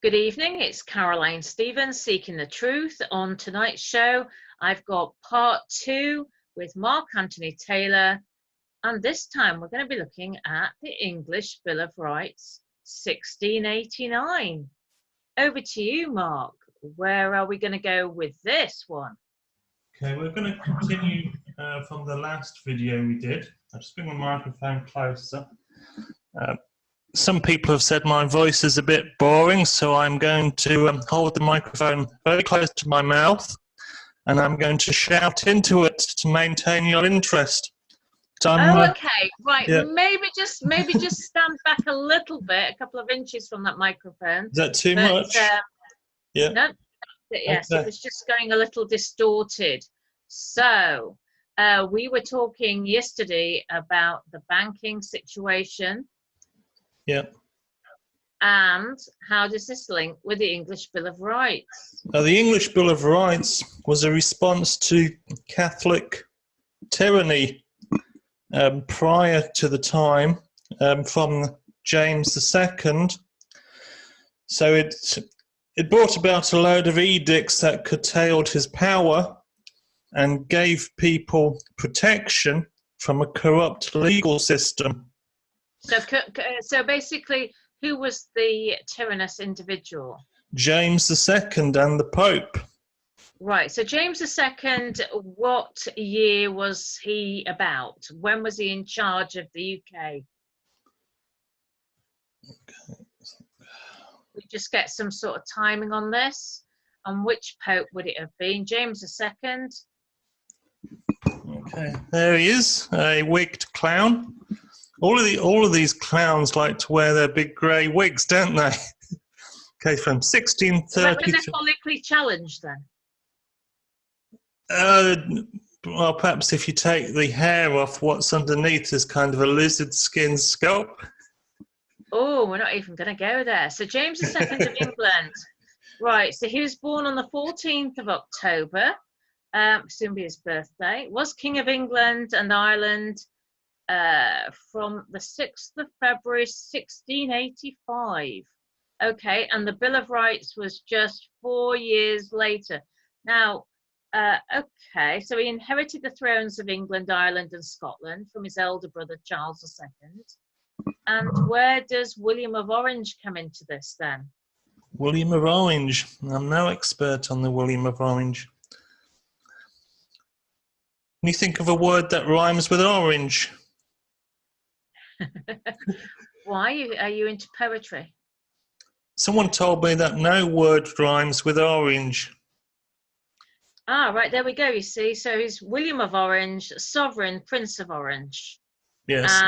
Good evening, it's Caroline Stevens seeking the truth. On tonight's show, I've got part 2 with Mark Anthony Taylor, and this time we're going to be looking at the English Bill of Rights 1689. Over to you, Mark. Where are we going to go with this one? Okay, we're going to continue from the last video we did. I'll just bring the microphone closer. Some people have said my voice is a bit boring, so I'm going to hold the microphone very close to my mouth, and I'm going to shout into it to maintain your interest. Okay, right. Yeah. Maybe just stand back a little bit, a couple of inches from that microphone. Is that too much? Yeah. No. Yes, okay. It was just going a little distorted. So we were talking yesterday about the banking situation. Yeah. And how does this link with the English Bill of Rights? The English Bill of Rights was a response to Catholic tyranny prior to the time from James II. So it brought about a load of edicts that curtailed his power and gave people protection from a corrupt legal system. So basically, who was the tyrannous individual? James II and the Pope. Right. So James II, what year was he about? When was he in charge of the UK? Okay. We just get some sort of timing on this. And which Pope would it have been? James II? Okay, there he is, a wigged clown. All of these clowns like to wear their big grey wigs, don't they? Okay, from 1630. Metaphorically challenged then? Well, perhaps if you take the hair off, what's underneath is kind of a lizard skin scalp. Oh, we're not even going to go there. So James II of England. Right, so he was born on the 14th of October, soon be his birthday, was King of England and Ireland from the 6th of February 1685. Okay, and the Bill of Rights was just 4 years later. Now, okay, so he inherited the thrones of England, Ireland and Scotland from his elder brother Charles II. And where does William of Orange come into this then? William of Orange. I'm no expert on the William of Orange. Can you think of a word that rhymes with orange? Why? Are you into poetry? Someone told me that no word rhymes with orange. Ah, right, there we go, you see. So he's William of Orange, sovereign Prince of Orange. Yes.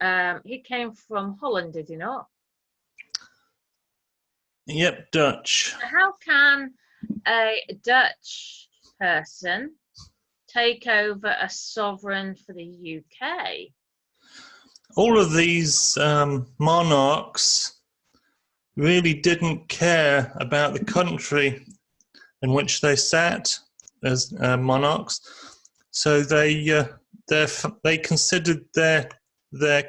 And he came from Holland, did he not? Yep, Dutch. How can a Dutch person take over a sovereign for the UK? All of these monarchs really didn't care about the country in which they sat as monarchs, so they considered their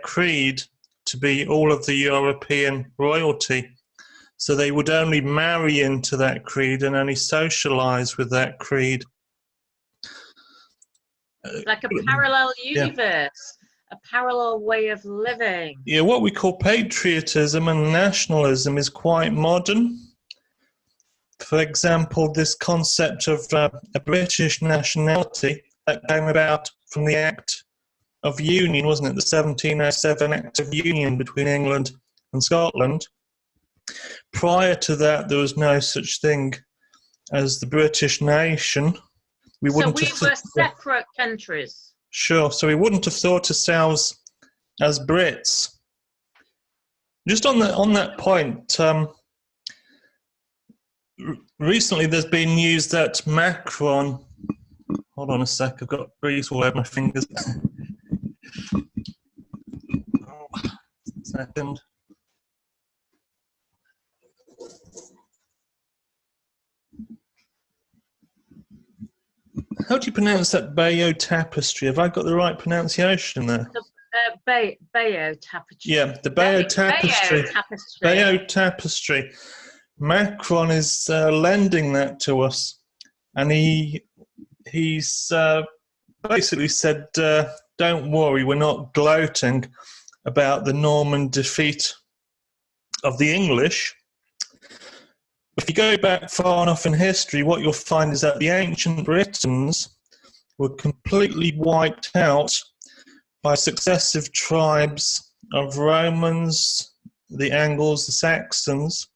creed to be all of the European royalty. So they would only marry into that creed and only socialize with that creed. Like a parallel universe, a parallel way of living. Yeah, what we call patriotism and nationalism is quite modern. For example, this concept of a British nationality that came about from the Act of Union, wasn't it? The 1707 Act of Union between England and Scotland. Prior to that, there was no such thing as the British nation. So we were separate countries. Sure, so we wouldn't have thought ourselves as Brits. Just on that point, recently there's been news that Macron... Hold on a sec, I've got grease all over my fingers. Second. How do you pronounce that Bayeux tapestry? Have I got the right pronunciation there? Bayeux tapestry. Yeah, the Bayeux tapestry. Bayeux tapestry. Bayeux tapestry Macron is lending that to us, and he's basically said, "Don't worry, we're not gloating about the Norman defeat of the English." If you go back far enough in history, what you'll find is that the ancient Britons were completely wiped out by successive tribes of Romans, the Angles, the Saxons,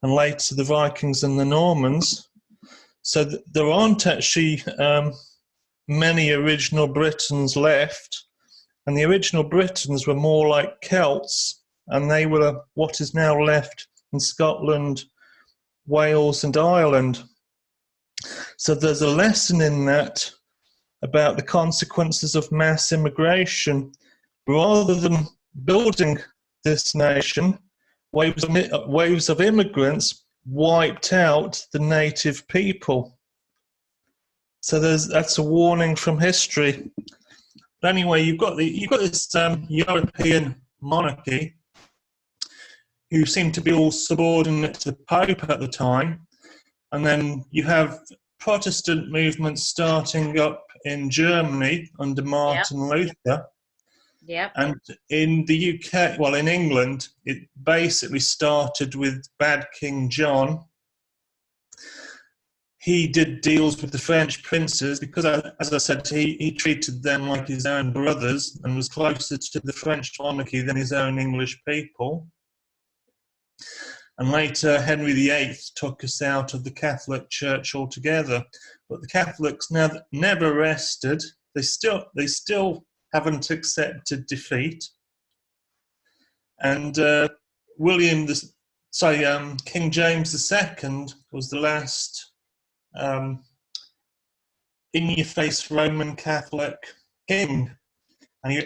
and later the Vikings and the Normans. So there aren't actually many original Britons left, and the original Britons were more like Celts, and they were what is now left in Scotland, Wales, and Ireland. So there's a lesson in that about the consequences of mass immigration. Rather than building this nation, waves of immigrants wiped out the native people. So that's a warning from history. But anyway, you've got this European monarchy who seem to be all subordinate to the Pope at the time, and then you have Protestant movements starting up in Germany under Martin Luther. Yep. And in the UK, well, in England, it basically started with bad King John. He did deals with the French princes because, as I said, he treated them like his own brothers and was closer to the French monarchy than his own English people. And later, Henry VIII took us out of the Catholic Church altogether. But the Catholics never rested. They still haven't accepted defeat. And King James II was the last in-your-face Roman Catholic king. And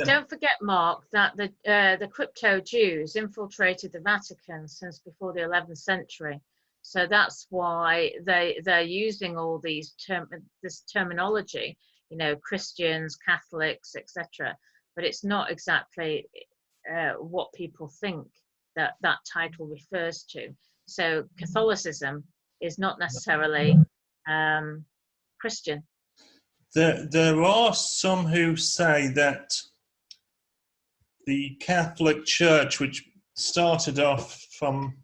don't forget, Mark, that the crypto Jews infiltrated the Vatican since before the 11th century. So that's why they're using all this terminology, Christians, Catholics, etc. But it's not exactly what people think that title refers to. So Catholicism is not necessarily Christian. There are some who say that the Catholic Church, which started off from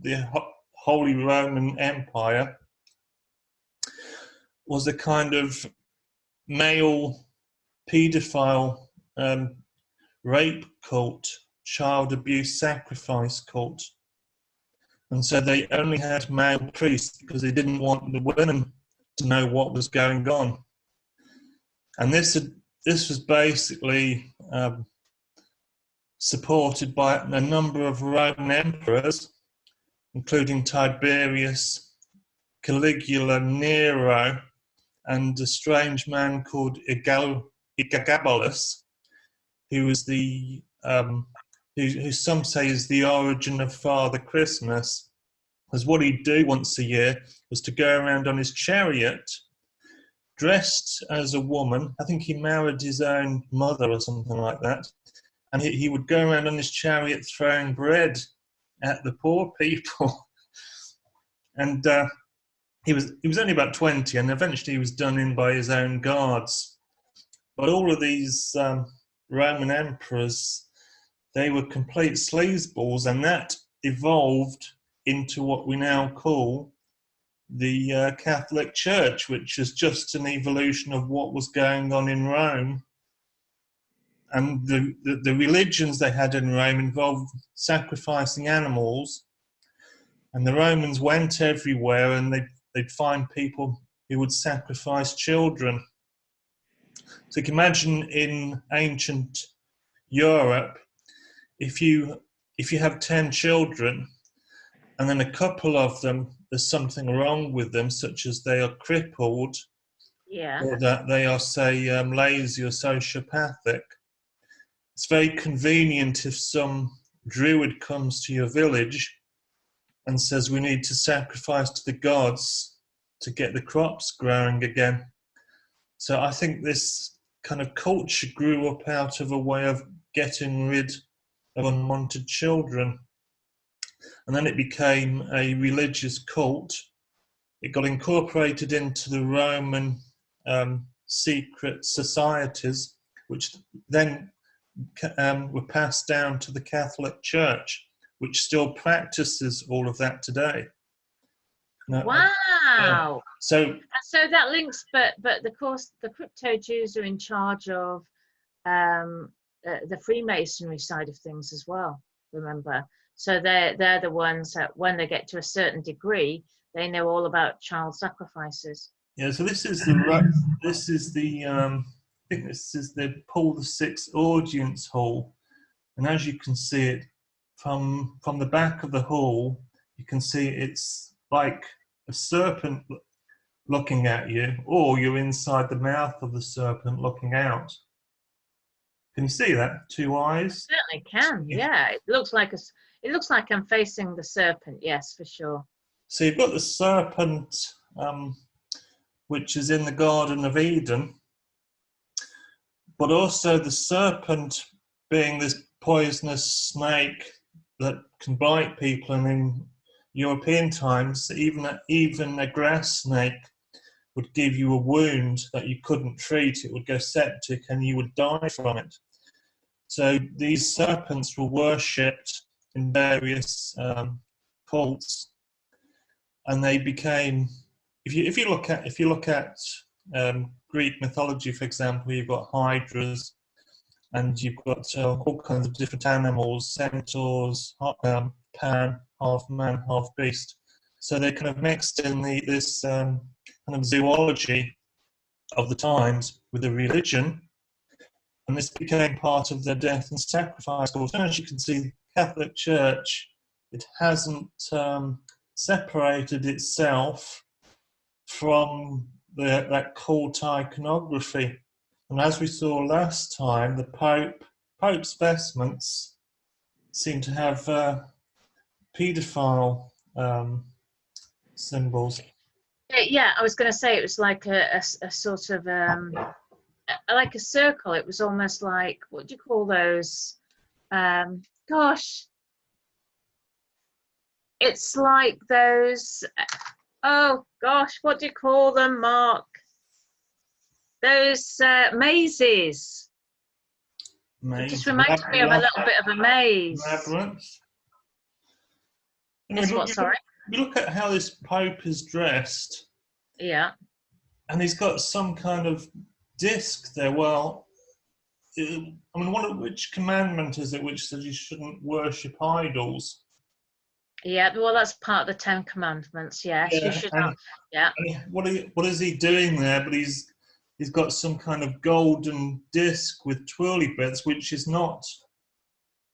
the Holy Roman Empire, was a kind of male paedophile rape cult, child abuse sacrifice cult. And so they only had male priests because they didn't want the women to know what was going on. And this was basically supported by a number of Roman emperors, including Tiberius, Caligula, Nero, and a strange man called Elagabalus, who was who some say is the origin of Father Christmas. Because what he'd do once a year was to go around on his chariot, dressed as a woman. I think he married his own mother or something like that. And he would go around on his chariot throwing bread at the poor people. And he was only about 20, and eventually he was done in by his own guards. But all of these Roman emperors, they were complete sleazeballs, and that evolved into what we now call the Catholic Church, which is just an evolution of what was going on in Rome. And the religions they had in Rome involved sacrificing animals, and the Romans went everywhere and they'd find people who would sacrifice children. So you can imagine in ancient Europe, if you have 10 children and then a couple of them, there's something wrong with them, such as they are crippled, or that they are, say, lazy or sociopathic. It's very convenient if some druid comes to your village and says we need to sacrifice to the gods to get the crops growing again. So I think this kind of culture grew up out of a way of getting rid of unwanted children. and then it became a religious cult. It got incorporated into the Roman secret societies, which then were passed down to the Catholic Church, which still practices all of that today. Now, Wow. So that links, but of course the crypto Jews are in charge of the Freemasonry side of things as well. Remember, so they're the ones that when they get to a certain degree, they know all about child sacrifices. yeah, so this is the I think this is the Paul VI audience hall, and as you can see it from the back of the hall, you can see it's like a serpent looking at you, or you're inside the mouth of the serpent looking out. Can you see that? Two eyes? Certainly can. Yeah, it looks like I'm facing the serpent. Yes, for sure. So you've got the serpent, which is in the Garden of Eden, but also the serpent being this poisonous snake that can bite people, and in European times, even a grass snake would give you a wound that you couldn't treat. It would go septic and you would die from it. So these serpents were worshipped in various cults, and they became. If you look at Greek mythology, for example, you've got hydras, and you've got all kinds of different animals, centaurs, Pan, half man, half beast. So they kind of mixed in this kind of zoology of the times with the religion, and this became part of their death and sacrifice culture. And as you can see, the Catholic Church, it hasn't separated itself from that cult iconography. And as we saw last time, the Pope's vestments seem to have paedophile symbols. Yeah, I was going to say it was like a sort of like a circle. It was almost like, what do you call those? Gosh, it's like those. Oh gosh, what do you call them, Mark? Those mazes. It just reminds me of a little bit of a maze. Labyrinth. It's what? Sorry. We look at how this Pope is dressed. Yeah. And he's got some kind of disc there. Well, I mean, which commandment is it which says you shouldn't worship idols? Yeah, well, that's part of the 10 Commandments. Yes, you should not. Yeah. What is he doing there? But he's got some kind of golden disc with twirly bits, which is not.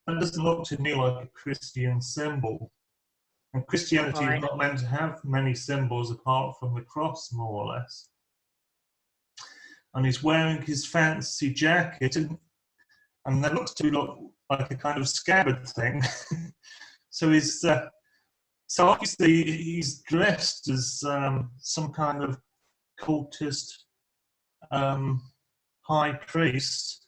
That doesn't look to me like a Christian symbol. And Christianity is not meant to have many symbols apart from the cross, more or less. And he's wearing his fancy jacket, and that looks to look like a kind of scabbard thing. So obviously he's dressed as some kind of cultist high priest,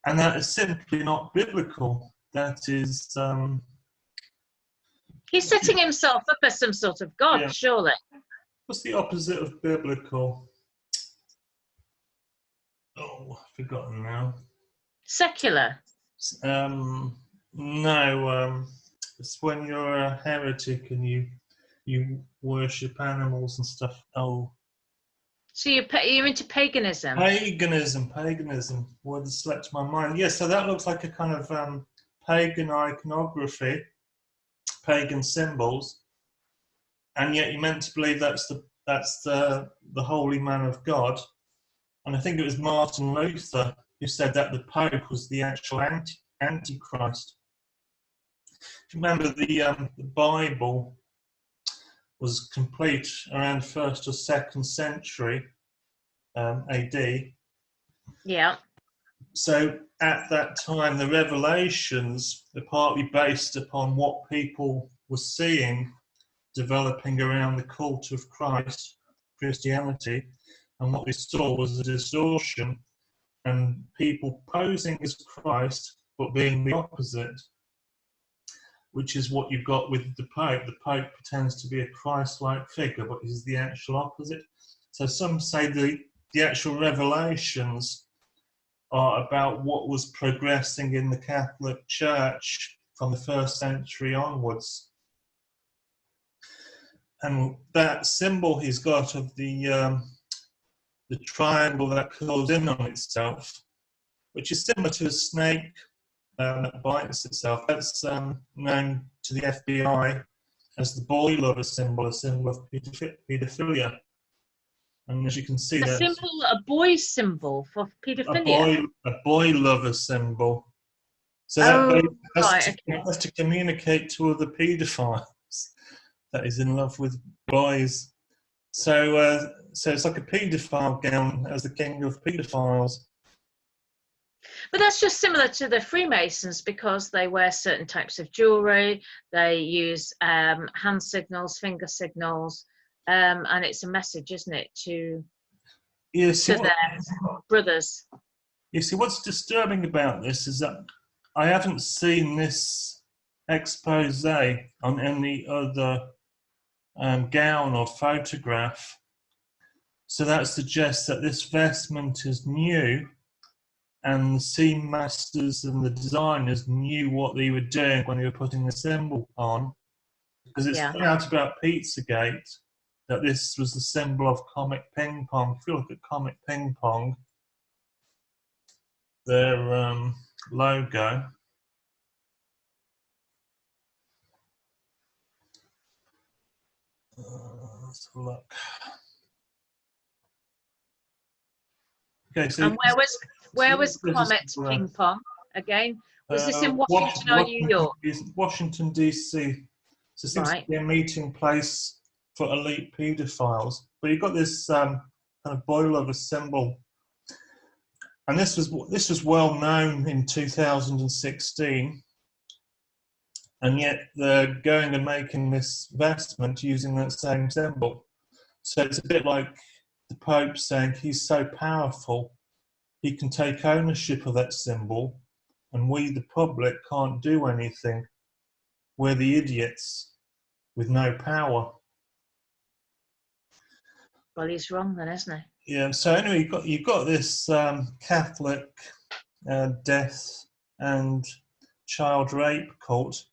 and that is simply not biblical. That is. He's setting himself up as some sort of god, yeah. Surely. What's the opposite of biblical? Oh, I've forgotten now. Secular. No. It's when you're a heretic and you worship animals and stuff. Oh. So you're into paganism. Paganism. Word that slipped my mind. Yes. So that looks like a kind of pagan iconography, pagan symbols, and yet you're meant to believe that's the holy man of God. And I think it was Martin Luther who said that the Pope was the actual Antichrist. If you remember, the Bible was complete around 1st or 2nd century AD. Yeah. So at that time, the revelations are partly based upon what people were seeing developing around the cult of Christ, Christianity, and what we saw was a distortion and people posing as Christ but being the opposite. which is what you've got with the Pope. The Pope pretends to be a Christ-like figure, but he's the actual opposite. So some say the actual revelations are about what was progressing in the Catholic Church from the 1st century onwards. And that symbol he's got of the triangle that curls in on itself, which is similar to a snake that bites itself, that's known to the FBI as the boy lover symbol, a symbol of paedophilia. And as you can see, that's a boy's symbol for paedophilia. a boy lover symbol. So Oh, that right, has to communicate to other paedophiles that he's in love with boys. So it's like a paedophile gown as the king of paedophiles. But that's just similar to the Freemasons, because they wear certain types of jewelry, they use hand signals, finger signals, and it's a message, isn't it, to their brothers. You see, what's disturbing about this is that I haven't seen this expose on any other gown or photograph. So that suggests that this vestment is new, and the seam masters and the designers knew what they were doing when they were putting the symbol on, because it's come out about Pizzagate that this was the symbol of Comet Ping Pong. If you look at Comet Ping Pong, their logo, let's have a look. Okay, so and where was Comet Ping Pong again? Was this in Washington or New York? Washington, D.C. So it seems to be a meeting place for elite paedophiles. But you've got this kind of boy lover symbol. And this was well known in 2016. And yet they're going and making this vestment using that same symbol. So it's a bit like the Pope saying he's so powerful, he can take ownership of that symbol, and we, the public, can't do anything. We're the idiots with no power. Well, he's wrong then, isn't he? Yeah. So anyway, you've got this Catholic death and child rape cult,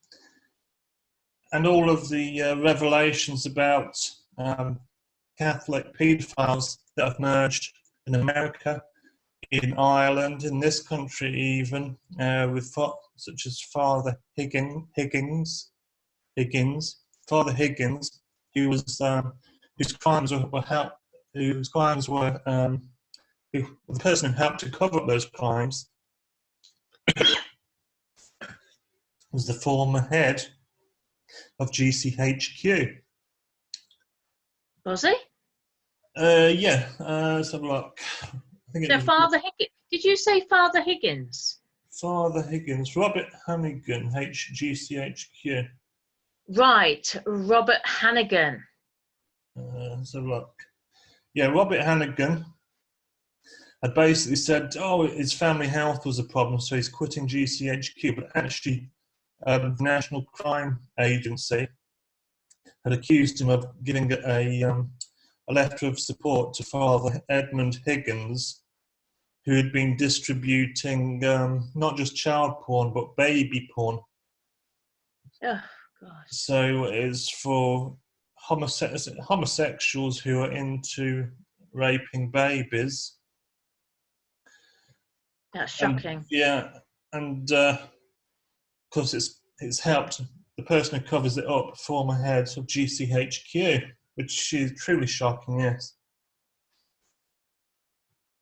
and all of the revelations about Catholic paedophiles that have emerged in America, in Ireland, in this country even, with such as Father Higgins, Father Higgins, who was whose crimes were the person who helped to cover up those crimes was the former head of GCHQ. Was he? Yeah. Let's have a look. So Father Higgins. Did you say Father Higgins? Father Higgins, Robert Hannigan, HGCHQ. Right, Robert Hannigan. Let's have a look. Yeah, Robert Hannigan had basically said, oh, his family health was a problem, so he's quitting GCHQ. But actually, the National Crime Agency had accused him of giving a letter of support to Father Edmund Higgins, who had been distributing not just child porn, but baby porn. Oh, God. So it's for homosexuals who are into raping babies. That's shocking. And of course it's helped the person who covers it up, former head of GCHQ, which is truly shocking, yes.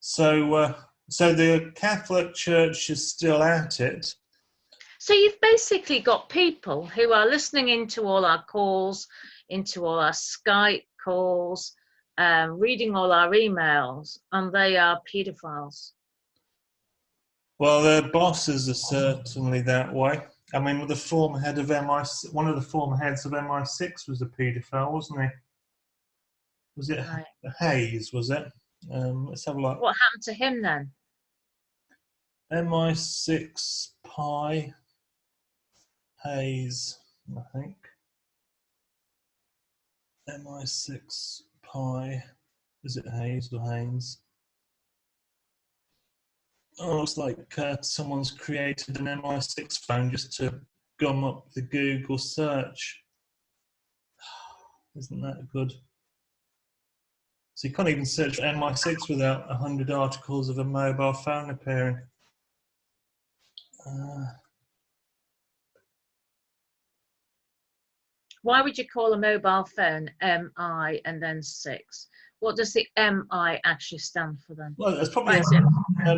So the Catholic Church is still at it. So you've basically got people who are listening into all our calls, into all our Skype calls, reading all our emails, and they are paedophiles. Well, their bosses are certainly that way. I mean, the former head of one of the former heads of MI6 was a paedophile, wasn't he? Was it right. Hayes, was it? Let's have a look. What happened to him then? MI6 Hayes. I think. MI6 pi. Is it Hayes or Haynes? Oh, looks like someone's created an MI6 phone just to gum up the Google search. Isn't that good? So you can't even search for MI6 without 100 articles of a mobile phone appearing. Why would you call a mobile phone MI and then 6? What does the MI actually stand for then? Well, it's probably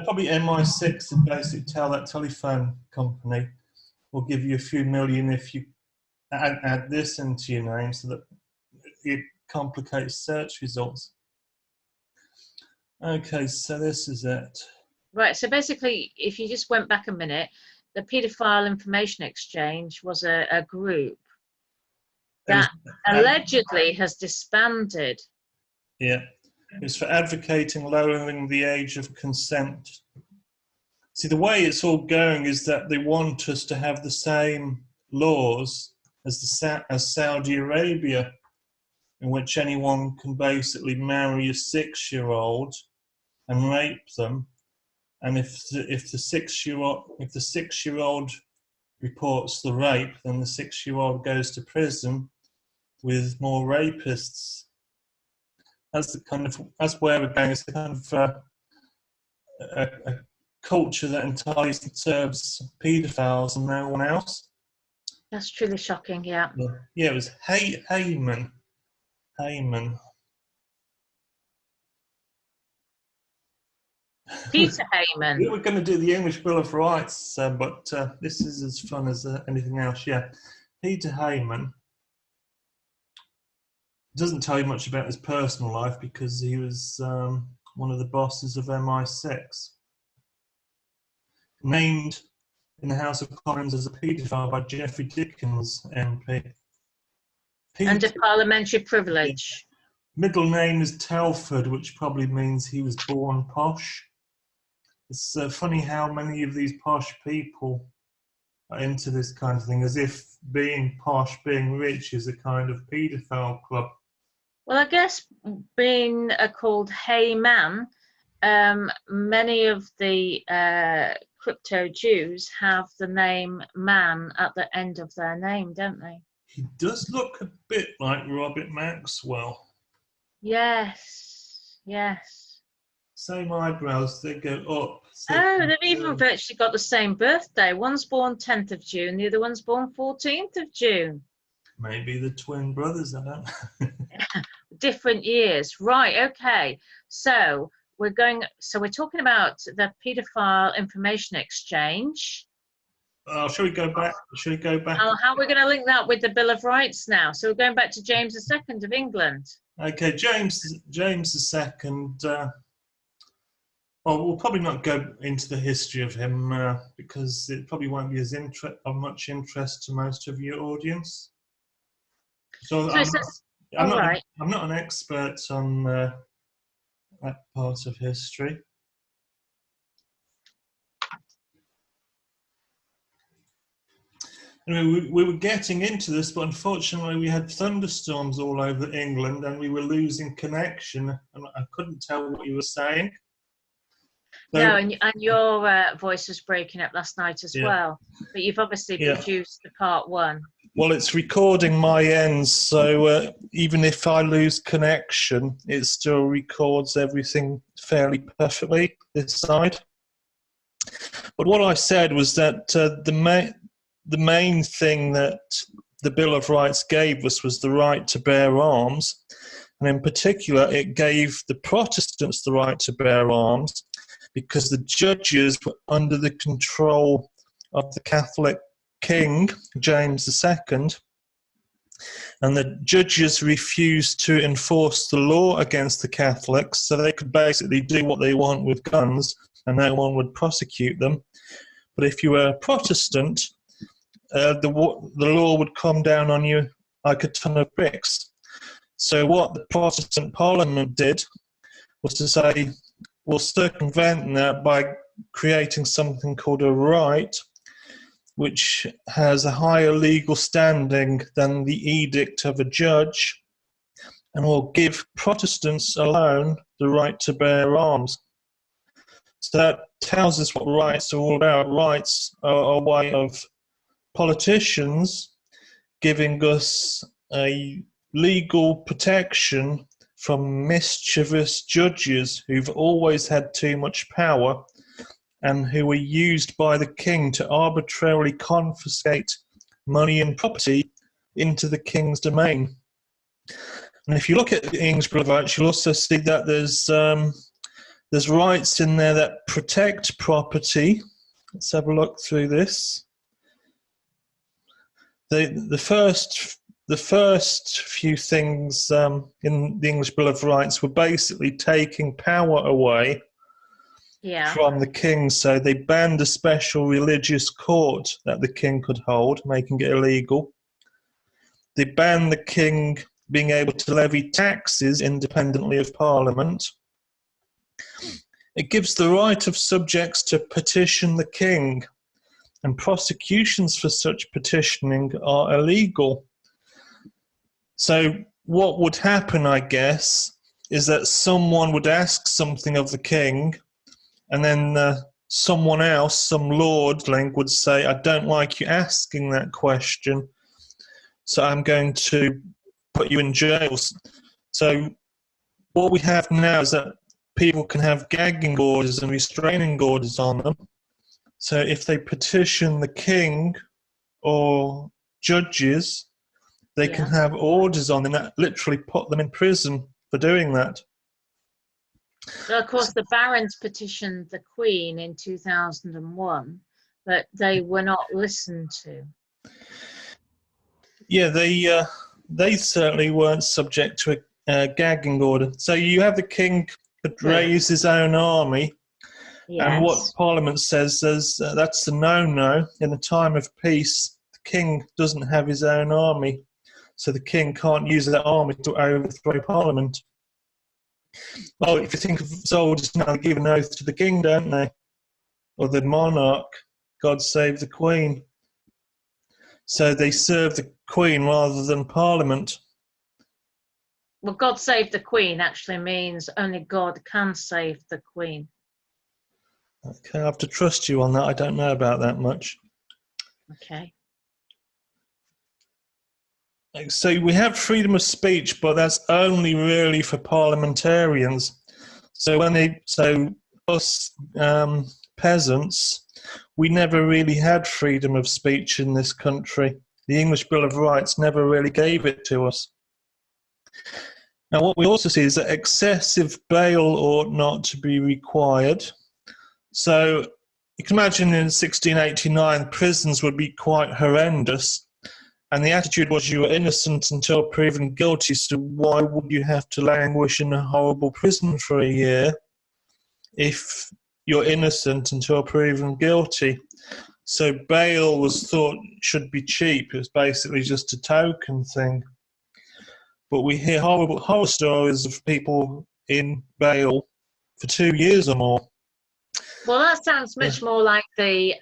probably MI6, and basically tell that telephone company will give you a few million if you add this into your name, so that it complicates search results. Okay, so this is it. Right, so basically, if you just went back a minute, the paedophile information exchange was a group that allegedly has disbanded. Yeah, it's for advocating lowering the age of consent. See, the way it's all going is that they want us to have the same laws as Saudi Arabia, in which anyone can basically marry a 6-year-old and rape them, and if the 6-year-old reports the rape, then the 6-year-old goes to prison with more rapists. That's where we're going. It's a kind of a culture that entirely serves paedophiles and no one else. That's truly shocking, yeah. Yeah, it was Heyman. Peter Heyman. We were going to do the English Bill of Rights, but this is as fun as anything else. Yeah, Peter Heyman doesn't tell you much about his personal life because he was one of the bosses of MI6. Named in the House of Commons as a paedophile by Geoffrey Dickens, MP. Under parliamentary privilege. Middle name is Telford, which probably means he was born posh. It's funny how many of these posh people are into this kind of thing, as if being posh, being rich is a kind of paedophile club. Well, I guess being called Hey Man, many of the crypto Jews have the name man at the end of their name, don't they? He does look a bit like Robert Maxwell. Yes, yes. Same eyebrows, they go up. Oh, they've even virtually got the same birthday. One's born 10th of June, the other one's born 14th of June. Maybe the twin brothers, I don't know. Different years. Right, okay. So we're talking about the paedophile information exchange. Shall we go back? How are we going to link that with the Bill of Rights now? So we're going back to James II of England. Okay, James II. Well, we'll probably not go into the history of him because it probably won't be of much interest to most of your audience. So I'm not an expert on that part of history. Anyway, we were getting into this, but unfortunately we had thunderstorms all over England and we were losing connection and I couldn't tell what you were saying. So, no, and your voice was breaking up last night as well, but you've obviously produced the part 1. Well, it's recording my end, so even if I lose connection, it still records everything fairly perfectly this side. But what I said was that the main thing that the Bill of Rights gave us was the right to bear arms, and in particular it gave the Protestants the right to bear arms because the judges were under the control of the Catholic King, James II, and the judges refused to enforce the law against the Catholics, so they could basically do what they want with guns and no one would prosecute them. But if you were a Protestant, the law would come down on you like a ton of bricks. So what the Protestant Parliament did was to say, we'll circumvent that by creating something called a right which has a higher legal standing than the edict of a judge, and will give Protestants alone the right to bear arms. So that tells us what rights are all about. Rights are a way of politicians giving us a legal protection from mischievous judges who've always had too much power and who are used by the king to arbitrarily confiscate money and property into the king's domain. And if you look at the English Bill of Rights, you'll also see that there's rights in there that protect property. Let's have a look through this. The first few things in the English Bill of Rights were basically taking power away from the king. So they banned a special religious court that the king could hold, making it illegal. They banned the king being able to levy taxes independently of Parliament. It gives the right of subjects to petition the king, and prosecutions for such petitioning are illegal. So what would happen, I guess, is that someone would ask something of the king, and then someone else, some lordling, would say, I don't like you asking that question, so I'm going to put you in jail. So what we have now is that people can have gagging orders and restraining orders on them. So if they petition the king or judges, they can have orders on them that literally put them in prison for doing that. Well, of course, the barons petitioned the Queen in 2001, but they were not listened to. Yeah, they certainly weren't subject to a gagging order. So you have the king that raise his own army, and what Parliament says is that's a no-no. In a time of peace, the king doesn't have his own army, so the king can't use that army to overthrow Parliament. Well, if you think of soldiers now, they give an oath to the king, don't they? Or the monarch, God save the Queen. So they serve the Queen rather than Parliament. Well, God save the Queen actually means only God can save the Queen. Okay, I have to trust you on that. I don't know about that much. Okay. So we have freedom of speech, but that's only really for parliamentarians. So us peasants, we never really had freedom of speech in this country. The English Bill of Rights never really gave it to us. Now, what we also see is that excessive bail ought not to be required. So you can imagine in 1689, prisons would be quite horrendous. And the attitude was you were innocent until proven guilty, so why would you have to languish in a horrible prison for a year if you're innocent until proven guilty? So bail was thought should be cheap. It was basically just a token thing. But we hear horror stories of people in bail for 2 years or more. Well, that sounds much more like the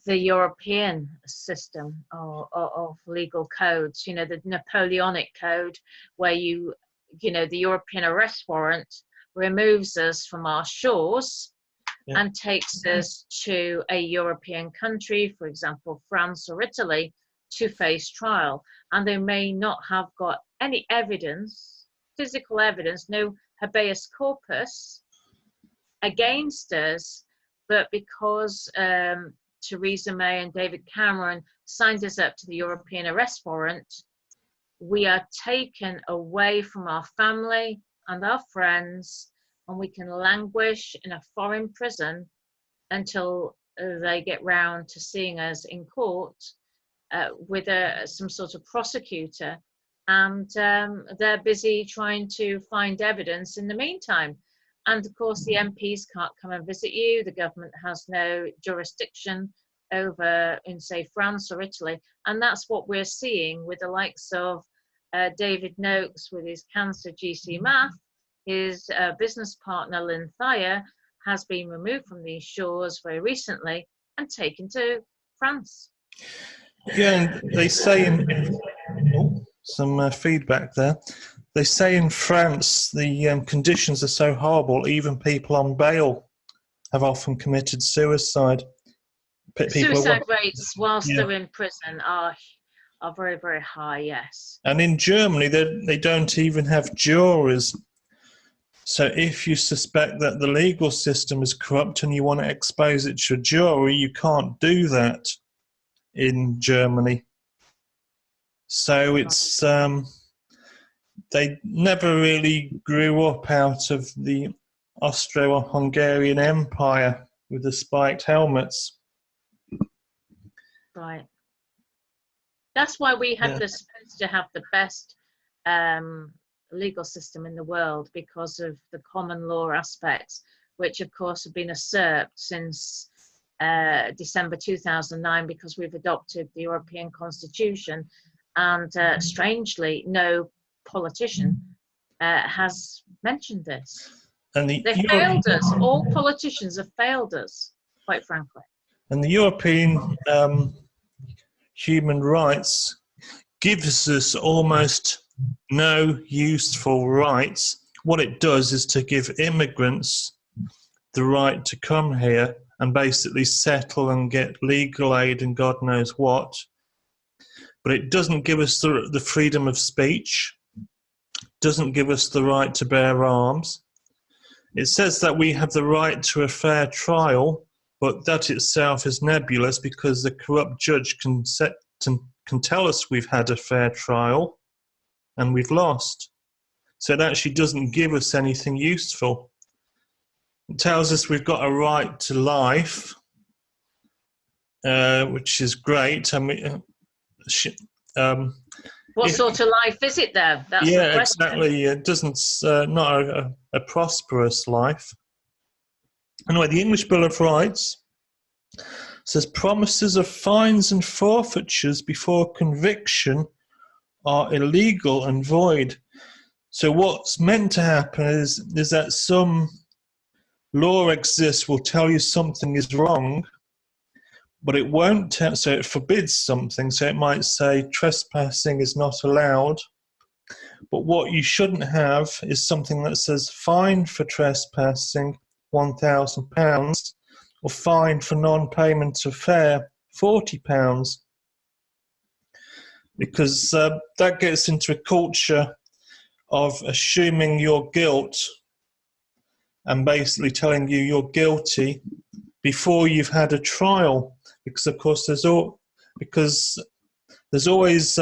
European system of legal codes. You know, the Napoleonic Code, where the European arrest warrant removes us from our shores and takes us to a European country, for example, France or Italy, to face trial. And they may not have got any evidence, physical evidence, no habeas corpus against us, but because Theresa May and David Cameron signed us up to the European arrest warrant, we are taken away from our family and our friends, and we can languish in a foreign prison until they get round to seeing us in court with some sort of prosecutor, and they're busy trying to find evidence in the meantime. And of course, the MPs can't come and visit you. The government has no jurisdiction over, in say, France or Italy. And that's what we're seeing with the likes of David Noakes with his cancer GC Math. His business partner, Lynn Thayer, has been removed from these shores very recently and taken to France. Yeah, and they say some feedback there. They say in France the conditions are so horrible, even people on bail have often committed suicide. Suicide rates whilst yeah. they're in prison are very, very high, yes. And in Germany, they don't even have juries. So if you suspect that the legal system is corrupt and you want to expose it to a jury, you can't do that in Germany. So it's they never really grew up out of the Austro-Hungarian Empire with the spiked helmets. Right. That's why we had supposed to have the best legal system in the world, because of the common law aspects, which of course have been usurped since December 2009, because we've adopted the European Constitution, and strangely no politician has mentioned this. And they failed us. All politicians have failed us, quite frankly. And the European human rights gives us almost no useful rights. What it does is to give immigrants the right to come here and basically settle and get legal aid and God knows what. But it doesn't give us the freedom of speech, doesn't give us the right to bear arms. It says that we have the right to a fair trial, but that itself is nebulous, because the corrupt judge can tell us we've had a fair trial and we've lost. So it actually doesn't give us anything useful. It tells us we've got a right to life, which is great. I mean, what sort of life is it, though? That's the question. Exactly. It doesn't, not a prosperous life. Anyway, the English Bill of Rights says promises of fines and forfeitures before conviction are illegal and void. So what's meant to happen is that some law exists will tell you something is wrong, but it won't tell, so it forbids something. So it might say trespassing is not allowed, but what you shouldn't have is something that says fine for trespassing £1,000 or fine for non-payment of fare £40, because that gets into a culture of assuming your guilt and basically telling you you're guilty before you've had a trial, because of course there's always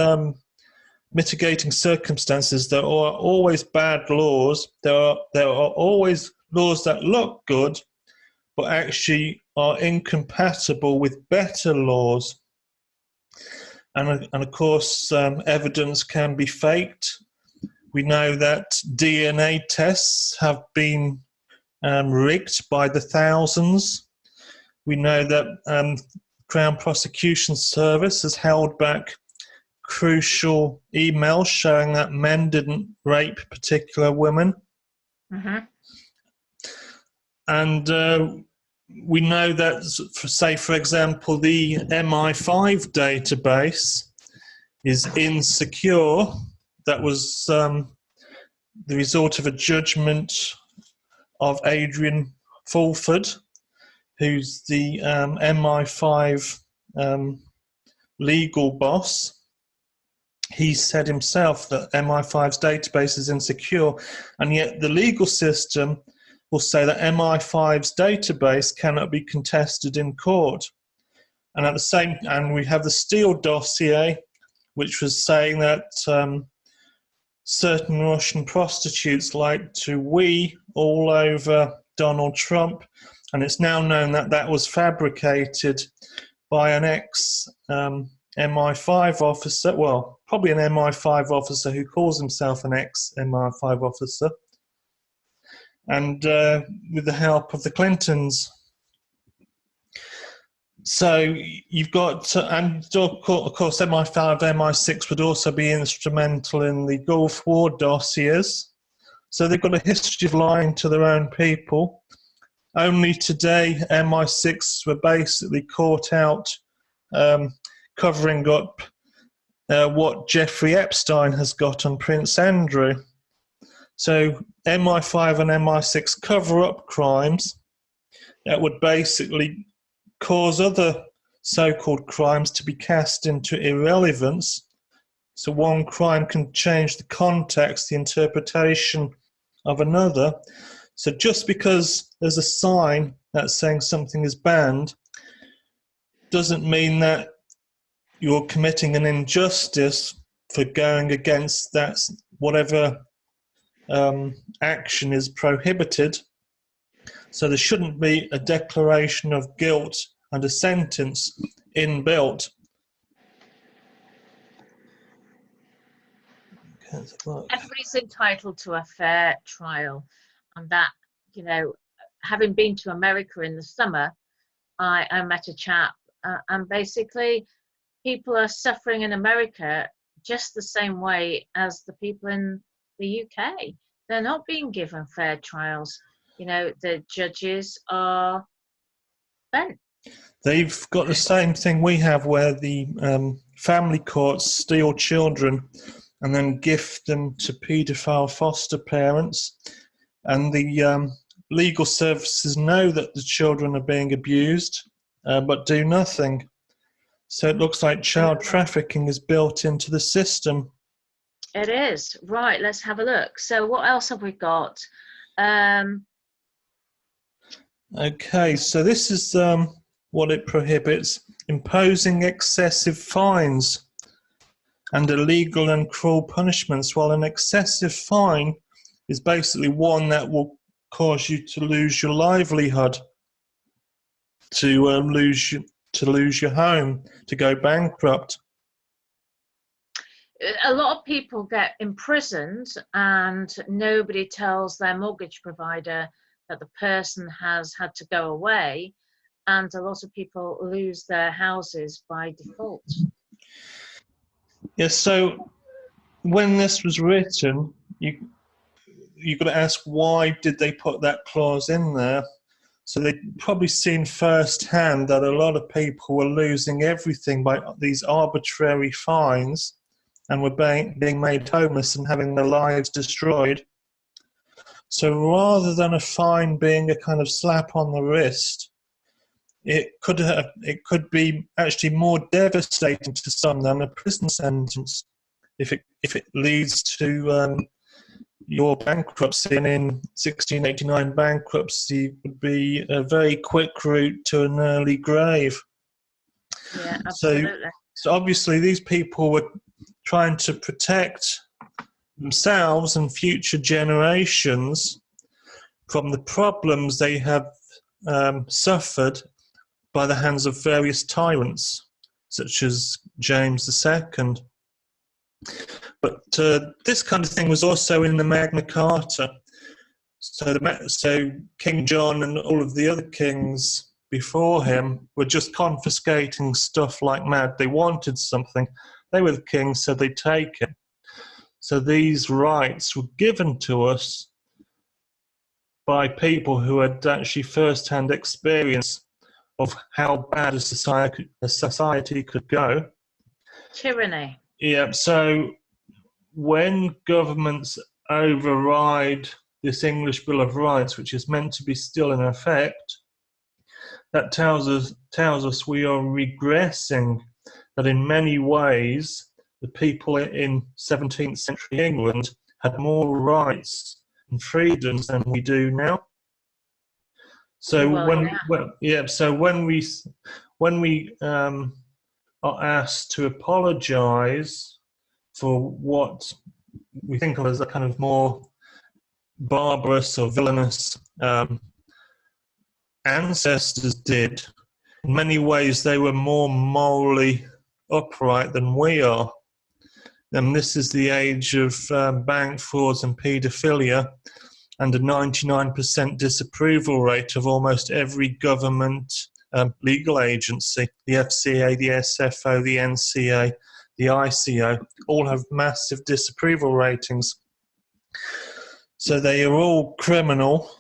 mitigating circumstances. There are always bad laws. There are always laws that look good but actually are incompatible with better laws. And of course, evidence can be faked. We know that DNA tests have been rigged by the thousands. We know that Crown Prosecution Service has held back crucial emails showing that men didn't rape particular women. Mm-hmm. And we know that, say, for example, the MI5 database is insecure. That was the result of a judgment of Adrian Fulford, who's the MI5 legal boss. He said himself that MI5's database is insecure, and yet the legal system will say that MI5's database cannot be contested in court. And at the same, and we have the Steele dossier, which was saying that certain Russian prostitutes like to wee all over Donald Trump, and it's now known that that was fabricated by an ex-MI5 officer, well, probably an MI5 officer who calls himself an ex-MI5 officer, and with the help of the Clintons. So you've got, and of course MI5, MI6 would also be instrumental in the Gulf War dossiers. So they've got a history of lying to their own people. only today MI6 were basically caught out covering up what Jeffrey Epstein has got on Prince Andrew. So MI5 and MI6 cover up crimes that would basically cause other so-called crimes to be cast into irrelevance. So one crime can change the context, the interpretation of another. So just because there's a sign that's saying something is banned doesn't mean that you're committing an injustice for going against that whatever action is prohibited. So there shouldn't be a declaration of guilt and a sentence inbuilt. Everybody's entitled to a fair trial, and that, you know, having been to America in the summer, I met a chap, and basically people are suffering in America just the same way as the people in the UK. They're not being given fair trials. You know, the judges are bent. They've got the same thing we have, where the family courts steal children and then gift them to paedophile foster parents. And the legal services know that the children are being abused, but do nothing. So it looks like child trafficking is built into the system. It is. Right, let's have a look. So what else have we got? Okay, so this is what it prohibits: imposing excessive fines and illegal and cruel punishments. While an excessive fine is basically one that will cause you to lose your livelihood, to lose your home, to go bankrupt. A lot of people get imprisoned and nobody tells their mortgage provider that the person has had to go away, and a lot of people lose their houses by default. Yes, so when this was written, you've got to ask, why did they put that clause in there? So they'd probably seen firsthand that a lot of people were losing everything by these arbitrary fines and were being made homeless and having their lives destroyed. So rather than a fine being a kind of slap on the wrist, it could be actually more devastating to some than a prison sentence if it leads to your bankruptcy. And in 1689, bankruptcy would be a very quick route to an early grave. Yeah, absolutely. So obviously these people were trying to protect themselves and future generations from the problems they have suffered by the hands of various tyrants, such as James II. But this kind of thing was also in the Magna Carta. So King John and all of the other kings before him were just confiscating stuff like mad. They wanted something. They were the kings, so they'd take it. So these rights were given to us by people who had actually first-hand experience of how bad a society could go. Tyranny. Yeah, so when governments override this English Bill of Rights, which is meant to be still in effect, that tells us we are regressing, that in many ways the people in 17th century England had more rights and freedoms than we do now. So when we are asked to apologise for what we think of as a kind of more barbarous or villainous ancestors did, in many ways they were more morally upright than we are. And this is the age of bank frauds and paedophilia, and a 99% disapproval rate of almost every government legal agency. The FCA, the SFO, the NCA, the ICO, all have massive disapproval ratings. So they are all criminal.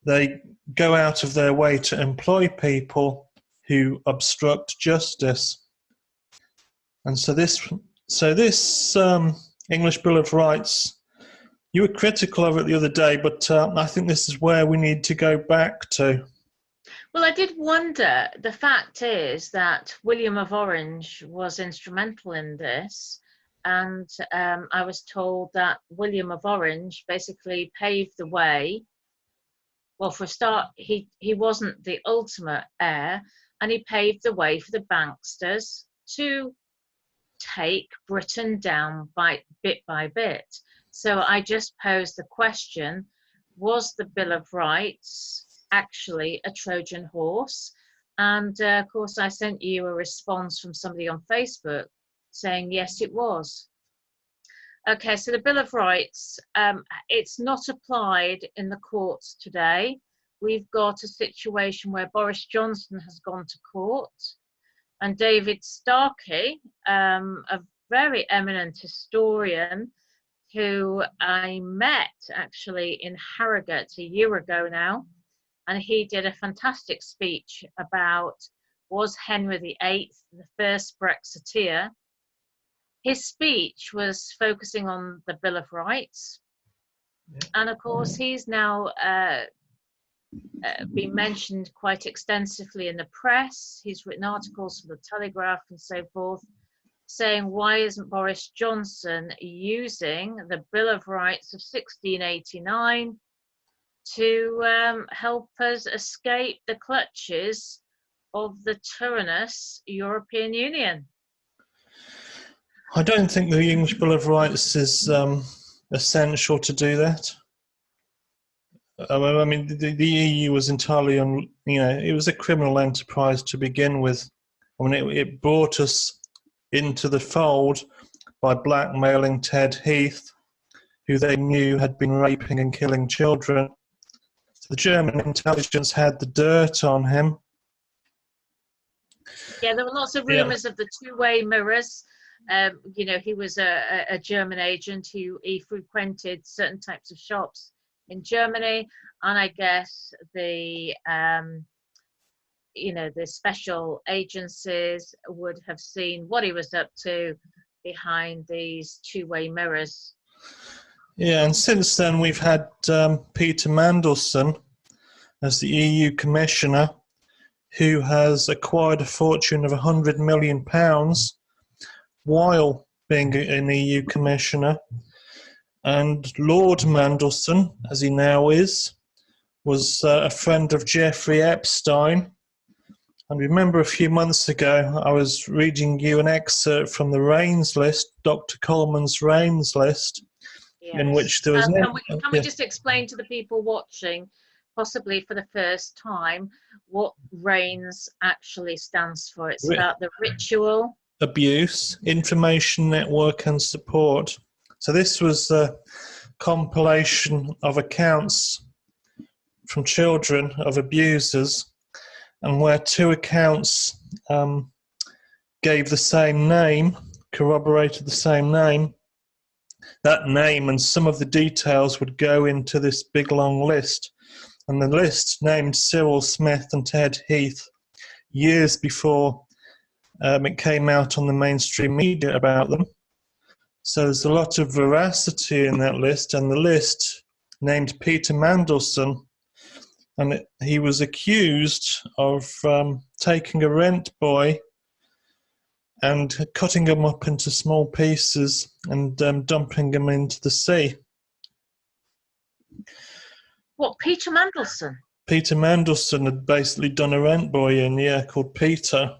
They go out of their way to employ people who obstruct justice. And so this English Bill of Rights, you were critical of it the other day, but I think this is where we need to go back to. Well, I did wonder. The fact is that William of Orange was instrumental in this, and I was told that William of Orange basically paved the way. Well, for a start, he wasn't the ultimate heir, and he paved the way for the banksters to take Britain down bit by bit. So I just posed the question, was the Bill of Rights actually a Trojan horse? And of course, I sent you a response from somebody on Facebook saying, yes, it was. Okay, so the Bill of Rights, it's not applied in the courts today. We've got a situation where Boris Johnson has gone to court, and David Starkey, a very eminent historian who I met actually in Harrogate a year ago now, and he did a fantastic speech about, was Henry VIII the first Brexiteer? His speech was focusing on the Bill of Rights, and of course he's now been mentioned quite extensively in the press. He's written articles for the Telegraph and so forth, saying, why isn't Boris Johnson using the Bill of Rights of 1689 to help us escape the clutches of the tyrannous European Union? I don't think the English Bill of Rights is essential to do that. I mean, the EU was entirely it was a criminal enterprise to begin with. I mean, it brought us into the fold by blackmailing Ted Heath, who they knew had been raping and killing children. So the German intelligence had the dirt on him. Yeah, there were lots of rumours of the two-way mirrors. He was a German agent who he frequented certain types of shops in Germany, and I guess the special agencies would have seen what he was up to behind these two-way mirrors. Yeah, and since then we've had Peter Mandelson as the EU Commissioner, who has acquired a fortune of £100 million while being an EU Commissioner. And Lord Mandelson, as he now is, was a friend of Jeffrey Epstein. And remember a few months ago, I was reading you an excerpt from the Reigns list, Dr. Coleman's Reigns list, yes. In which there was... Can we just explain to the people watching, possibly for the first time, what Reigns actually stands for? It's about the ritual abuse, information network and support. So this was a compilation of accounts from children of abusers, and where two accounts gave the same name, corroborated the same name, that name and some of the details would go into this big long list. And the list named Cyril Smith and Ted Heath years before it came out on the mainstream media about them. So there's a lot of veracity in that list, and the list named Peter Mandelson, and he was accused of taking a rent boy and cutting him up into small pieces and dumping him into the sea. What, Peter Mandelson? Peter Mandelson had basically done a rent boy in, called Peter.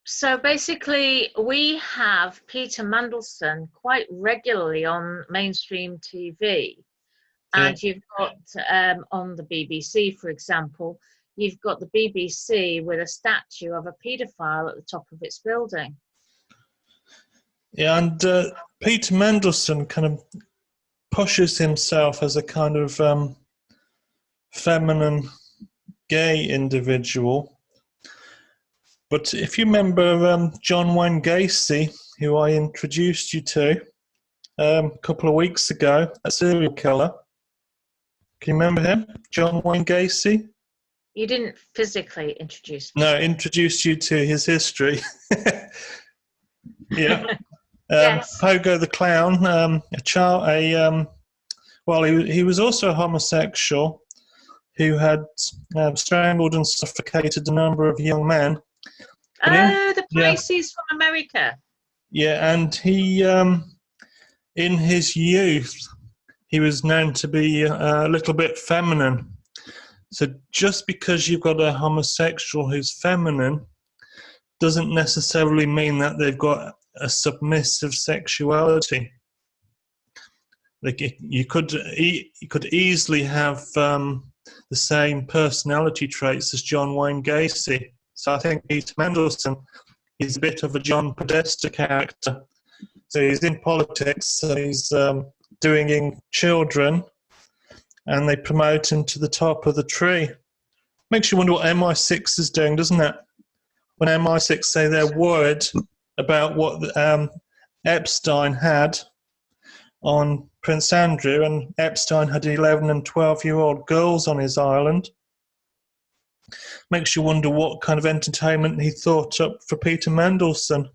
So basically, we have Peter Mandelson quite regularly on mainstream TV. And you've got, on the BBC, for example, you've got the BBC with a statue of a paedophile at the top of its building. Yeah, and Peter Mandelson kind of pushes himself as a kind of feminine, gay individual. But if you remember John Wayne Gacy, who I introduced you to a couple of weeks ago, a serial killer. Can you remember him? John Wayne Gacy? You didn't physically introduce me. No, introduced you to his history. Yeah. Yes. Pogo the Clown, well, he was also a homosexual who had strangled and suffocated a number of young men. But Oh, the yeah, Pisces from America. yeah, and he, in his youth, he was known to be a little bit feminine. So just because you've got a homosexual who's feminine doesn't necessarily mean that they've got a submissive sexuality. Like you could easily have the same personality traits as John Wayne Gacy. So I think Peter Mandelson is a bit of a John Podesta character. So he's in politics, so he's doing children, and they promote him to the top of the tree. Makes you wonder what MI6 is doing, doesn't it? When MI6 say they're worried about what Epstein had on Prince Andrew, and Epstein had 11 and 12-year-old girls on his island. Makes you wonder what kind of entertainment he thought up for Peter Mandelson.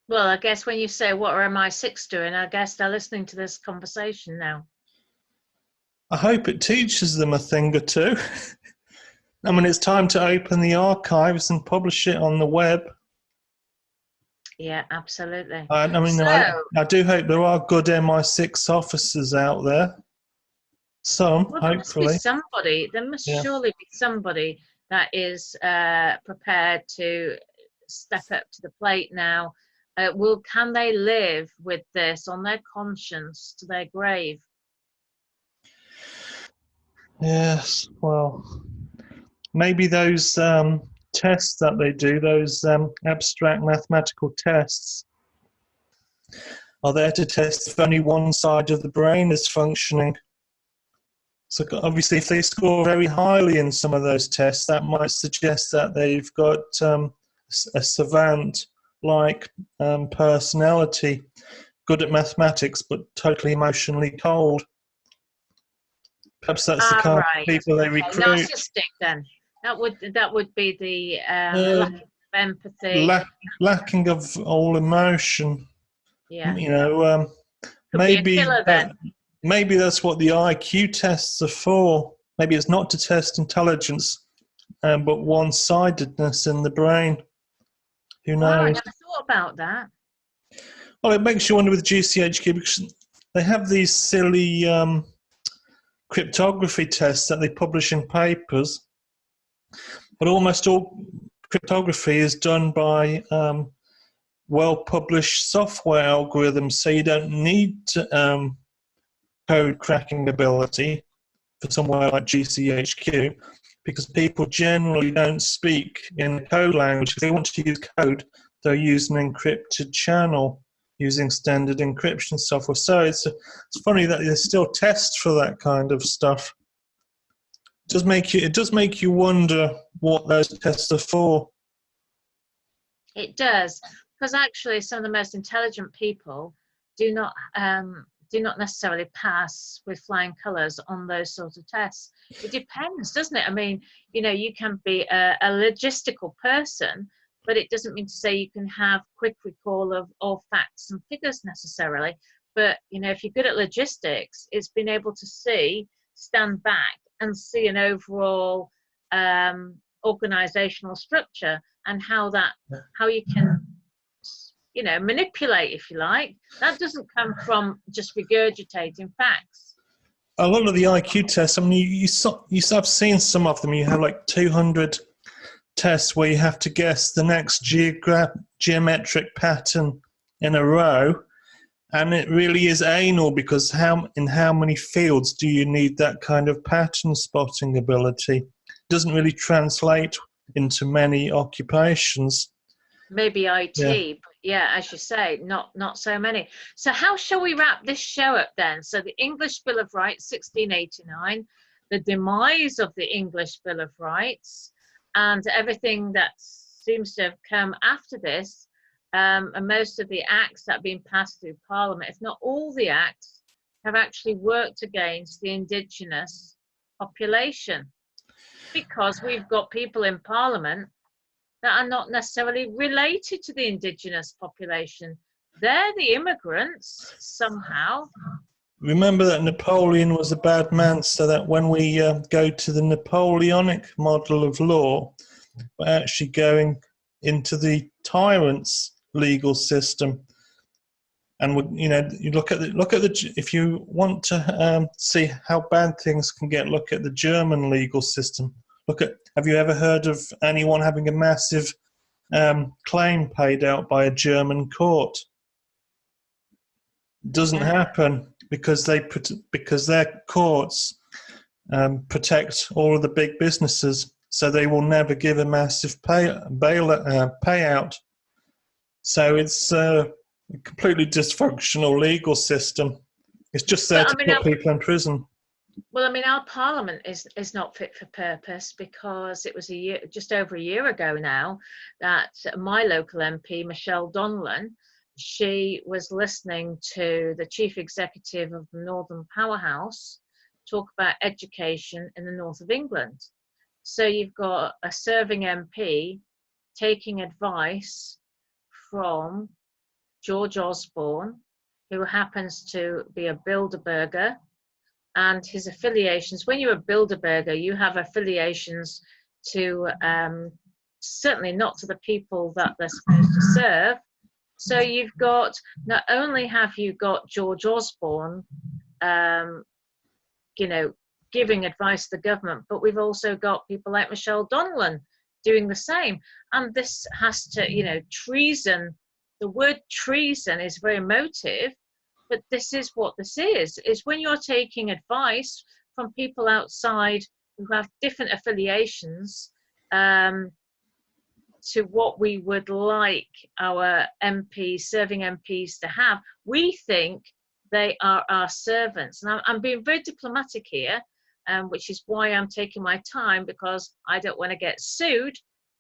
Well, I guess when you say what are MI6 doing, I guess they're listening to this conversation now. I hope it teaches them a thing or two. I mean, it's time to open the archives and publish it on the web. Yeah, absolutely. I mean, I do hope there are good MI6 officers out there. Some, well, hopefully. There must surely be somebody that is prepared to step up to the plate now. Can they live with this on their conscience to their grave? Yes, well, maybe those tests that they do, those abstract mathematical tests, are there to test if only one side of the brain is functioning. So obviously, if they score very highly in some of those tests, that might suggest that they've got a savant-like personality, good at mathematics, but totally emotionally cold. Perhaps that's the kind of people they recruit. Narcissistic, then. That would be the lack of empathy. Lacking of all emotion. Yeah. You know, maybe be a killer, then. Maybe that's what the IQ tests are for. Maybe it's not to test intelligence, but one-sidedness in the brain. Who knows? Oh, I never thought about that. Well, it makes you wonder with GCHQ, because they have these silly cryptography tests that they publish in papers, but almost all cryptography is done by well-published software algorithms, so you don't need code cracking ability for somewhere like GCHQ, because people generally don't speak in code language. If they want to use code, they'll use an encrypted channel using standard encryption software. So it's funny that they still test for that kind of stuff. It does make you wonder what those tests are for. It does, because actually some of the most intelligent people do not necessarily pass with flying colours on those sorts of tests. It depends, doesn't it? I mean, you can be a logistical person, but it doesn't mean to say you can have quick recall of all facts and figures necessarily. But, if you're good at logistics, it's being able to stand back and see an overall organizational structure and how you can manipulate, if you like. That doesn't come from just regurgitating facts. A lot of the IQ tests, I mean, I've seen some of them. You have like 200 tests where you have to guess the next geometric pattern in a row, and it really is anal, because in how many fields do you need that kind of pattern spotting ability? It doesn't really translate into many occupations. Maybe IT, but yeah, as you say, not so many. So how shall we wrap this show up then? So the English Bill of Rights, 1689, the demise of the English Bill of Rights, and everything that seems to have come after this, and most of the acts that have been passed through Parliament, if not all the acts, have actually worked against the indigenous population. because we've got people in Parliament that are not necessarily related to the indigenous population. They're the immigrants somehow. Remember that Napoleon was a bad man, so that when we go to the Napoleonic model of law, we're actually going into the tyrant's legal system. And you look at the if you want to see how bad things can get, look at the German legal system. Have you ever heard of anyone having a massive claim paid out by a German court? Doesn't happen because their courts protect all of the big businesses, so they will never give a massive payout. So it's a completely dysfunctional legal system. It's just there to put people in prison. Well, I mean, our Parliament is not fit for purpose, because it was just over a year ago now that my local MP, Michelle Donlan, she was listening to the chief executive of the Northern Powerhouse talk about education in the north of England. So you've got a serving MP taking advice from George Osborne, who happens to be a Bilderberger, and his affiliations. When you're a Bilderberger, you have affiliations to certainly not to the people that they're supposed to serve. So you've got, not only have you got George Osborne, giving advice to the government, but we've also got people like Michelle Donlan doing the same. And this has to, treason, the word treason is very emotive, but this is what this is when you're taking advice from people outside who have different affiliations to what we would like our MPs, serving MPs, to have. We think they are our servants. And I'm being very diplomatic here, which is why I'm taking my time, because I don't want to get sued.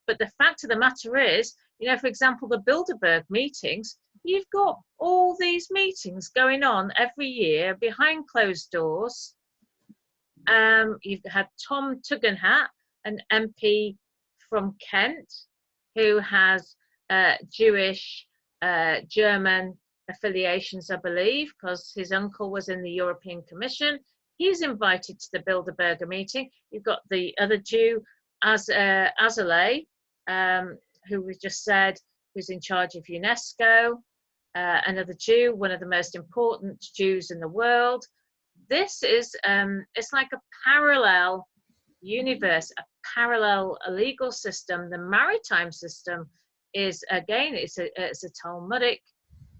But the fact of the matter is, for example, the Bilderberg meetings, you've got all these meetings going on every year behind closed doors. You've had Tom Tugendhat, an MP from Kent, who has Jewish, German affiliations, I believe, because his uncle was in the European Commission. He's invited to the Bilderberger meeting. You've got the other Jew, Azalea, who we just said, who's in charge of UNESCO. Another Jew, one of the most important Jews in the world. This is, it's like a parallel universe, a parallel legal system. The maritime system is, again, it's a Talmudic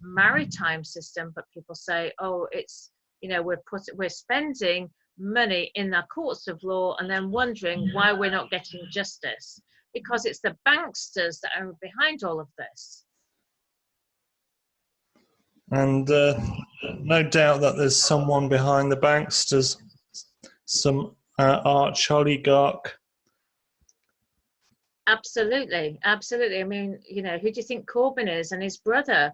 maritime system, but people say, oh, it's, we're spending money in the courts of law and then wondering why we're not getting justice, because it's the banksters that are behind all of this. And no doubt that there's someone behind the banksters, some arch oligarch. Absolutely, absolutely. I mean, who do you think Corbyn is? And his brother,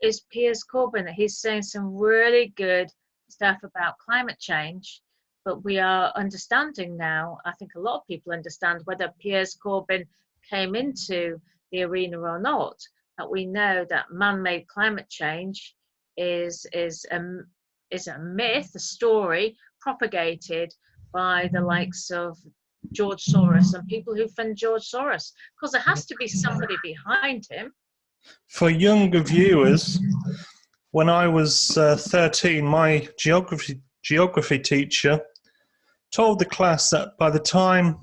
is Piers Corbyn. He's saying some really good stuff about climate change, but we are understanding now, I think a lot of people understand, whether Piers Corbyn came into the arena or not, that we know that man-made climate change is a myth, a story propagated by the likes of George Soros and people who fund George Soros, because there has to be somebody behind him. For younger viewers, when I was 13, my geography teacher told the class that by the time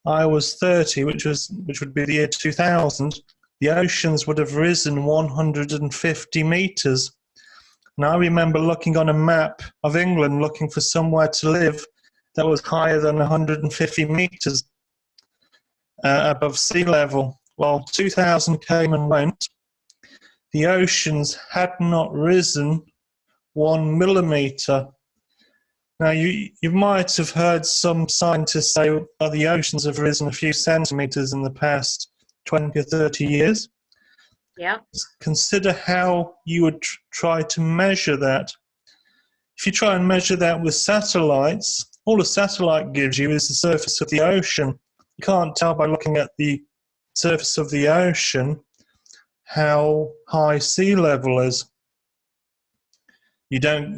I was 30, which would be the year 2000, the oceans would have risen 150 meters. And I remember looking on a map of England, looking for somewhere to live that was higher than 150 meters above sea level. Well, 2000 came and went. The oceans had not risen 1 millimeter. Now, you might have heard some scientists say, oh, the oceans have risen a few centimeters in the past 20 or 30 years. Yeah. Consider how you would try to measure that. If you try and measure that with satellites, all a satellite gives you is the surface of the ocean. You can't tell by looking at the surface of the ocean how high sea level is. You don't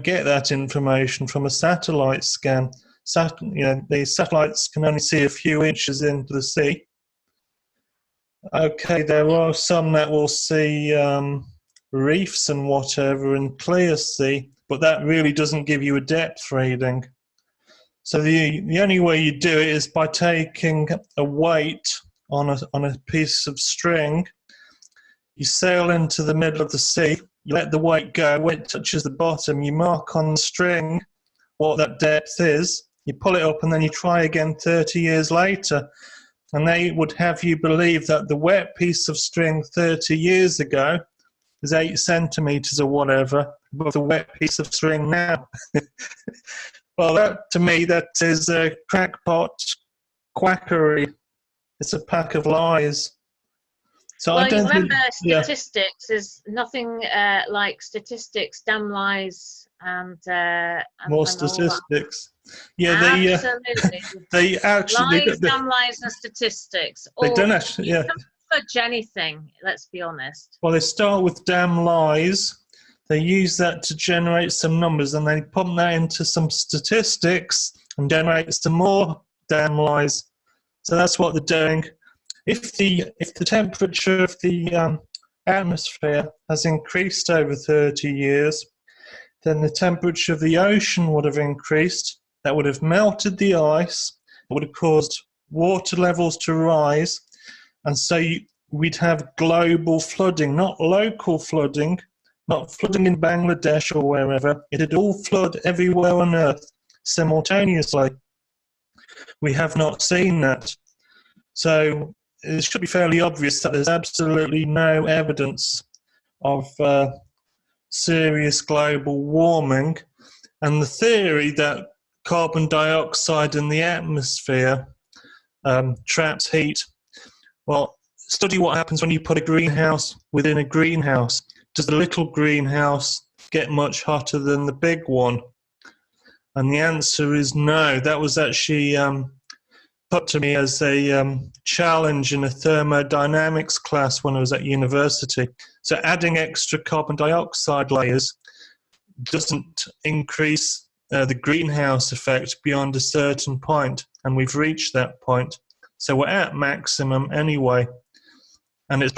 get that information from a satellite scan. The satellites can only see a few inches into the sea. Okay, there are some that will see reefs and whatever in clear sea, but that really doesn't give you a depth reading. So the only way you do it is by taking a weight on a piece of string. You sail into the middle of the sea, you let the weight go, when it touches the bottom, you mark on the string what that depth is, you pull it up, and then you try again 30 years later. And they would have you believe that the wet piece of string 30 years ago is 8 centimetres or whatever above the wet piece of string now. Well, to me, that is a crackpot quackery. It's a pack of lies. So well, I don't you remember think, statistics is nothing like statistics, damn lies, and more and all that. statistics. Yeah, Absolutely. they actually Lies, damn lies, and statistics. They Or don't actually. Yeah. you can fudge anything. Let's be honest. Well, they start with damn lies. They use that to generate some numbers, and they pump that into some statistics and generate some more damn lies. So that's what they're doing. If the temperature of the atmosphere has increased over 30 years, then the temperature of the ocean would have increased. That would have melted the ice. It would have caused water levels to rise, and so we'd have global flooding, not local flooding, not flooding in Bangladesh or wherever. It'd all flood everywhere on Earth simultaneously. We have not seen that. So it should be fairly obvious that there's absolutely no evidence of serious global warming. And the theory that carbon dioxide in the atmosphere traps heat, well, study what happens when you put a greenhouse within a greenhouse. Does the little greenhouse get much hotter than the big one? And the answer is no. That was actually put to me as a challenge in a thermodynamics class when I was at university. So adding extra carbon dioxide layers doesn't increase the greenhouse effect beyond a certain point, and we've reached that point. So we're at maximum anyway, and it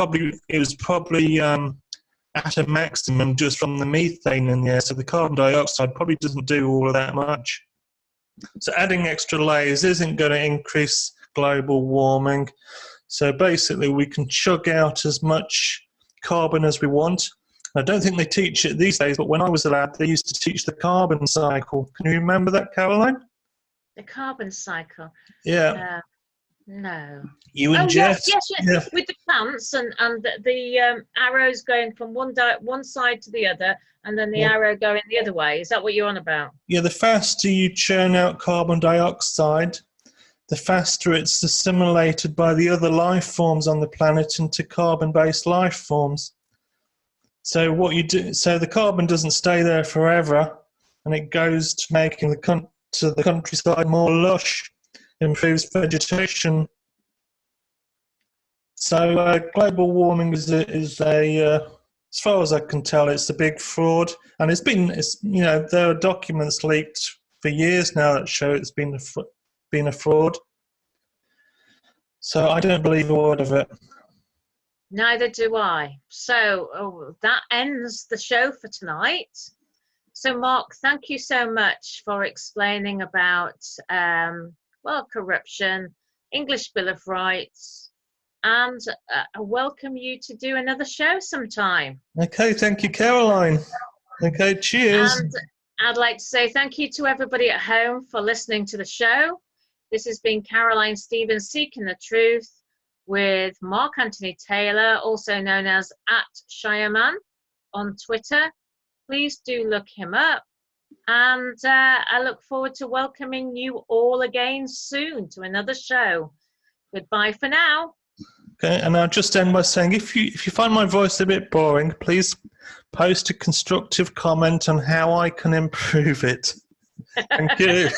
was probably at a maximum just from the methane in the air. So the carbon dioxide probably doesn't do all of that much. So adding extra layers isn't going to increase global warming. So basically we can chug out as much carbon as we want. I don't think they teach it these days, but when I was a lad, they used to teach the carbon cycle. Can you remember that, Caroline? The carbon cycle. Yeah. No. You ingest. Yes. Yeah. With the plants and the arrows going from one side to the other, and then the arrow going the other way. Is that what you're on about? Yeah, the faster you churn out carbon dioxide, the faster it's assimilated by the other life forms on the planet into carbon-based life forms. So what you do, so the carbon doesn't stay there forever, and it goes to making the countryside more lush, improves vegetation. So global warming is as far as I can tell, it's a big fraud, and there are documents leaked for years now that show it's been a fraud. So I don't believe a word of it. Neither do I. So that ends the show for tonight. So Mark, thank you so much for explaining about corruption, English Bill of Rights, and I welcome you to do another show sometime. Okay, thank you, Caroline. Okay, cheers. And I'd like to say thank you to everybody at home for listening to the show. This has been Caroline Stevens Seeking the Truth with Mark Anthony Taylor, also known as @Shireman on Twitter. Please do look him up. And I look forward to welcoming you all again soon to another show. Goodbye for now. Okay, and I'll just end by saying, if you find my voice a bit boring, please post a constructive comment on how I can improve it. Thank you.